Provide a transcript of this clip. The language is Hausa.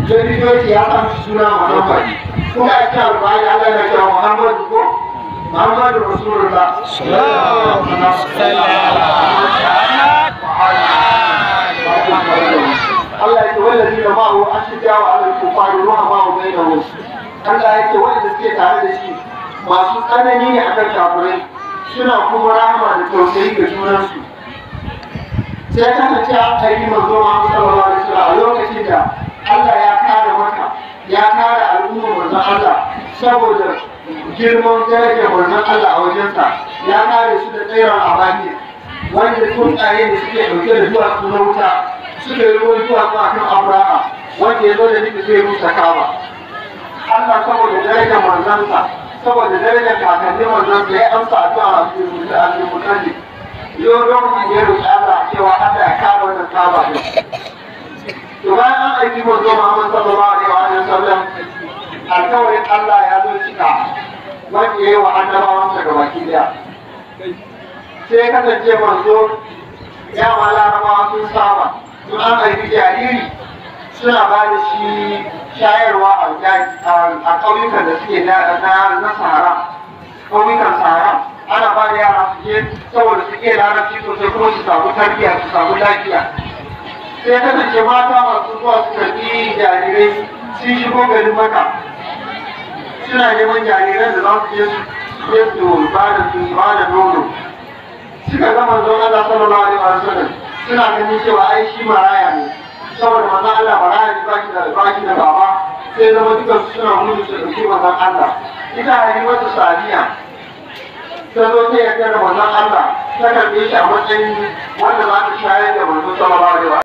Jadi ya kan suna Muhammad. Kuma a cikin alƙur'ani Allah ya ce Muhammad ko Muhammad Rasulullah sallallahu alaihi wasallam. Allah ya ce wallazi da ma'u ashjaa'u 'ala al-kuffari ruhama'u bainahum. Allah ya ce wanda suke tare da shi masu tsanani ne akan kafirai suna kuma rahama da tausayi ga junansu. Sai ta ce an kai manzo Muhammad sallallahu alaihi wasallam a lokacin da Allah ya kare maka ya kare al'ummar manzon Allah saboda girman darajar manzon Allah a wajensa ya kare su da tsayar amani wanda tsuntsaye da suke dauke da duwatsu na wuta suka yi ruwan duwatsu a kan Abraha wanda ya zo da nufi zai rusa Ka'aba. Allah saboda darajar manzansa saboda darajar kakannin manzansa ya amsa addu'a a cikin al-Muttalib yau lokacin da ya roƙi Allah cewa Allah ya kare wannan Ka'aba din. To bayan an aiki manzo Muhammad sallallahu alaihi wa sallam alƙawarin Allah ya zo cika wanda ya yi wa annabawansa ga baki daya. Sai kasance manzo ya ma larabawa sun saba sun an aiki jariri suna ba da shi shayarwa a ƙauyukan da suke na Sahara, ƙauyukan Sahara ana ba da yara su je saboda su iya larabci sosai kuma su samu tarbiyya su samu lafiya. Sai kasance mata masu zuwa su karɓi jarirai sun shigo garin Makka suna neman jariran da za su je su ba da nono. Suka ga manzon Allah sallallahu alaihi wasallam suna ganin cewa ai shi maraya ne saboda manzon Allah maraya ne ba shi da baba sai zama dukan su suna gudu su ɗauki manzon Allah. Ita Halimatu Sadiya ta zo ta yarda da manzon Allah ta karɓe shi a matsayin wanda za ta shayar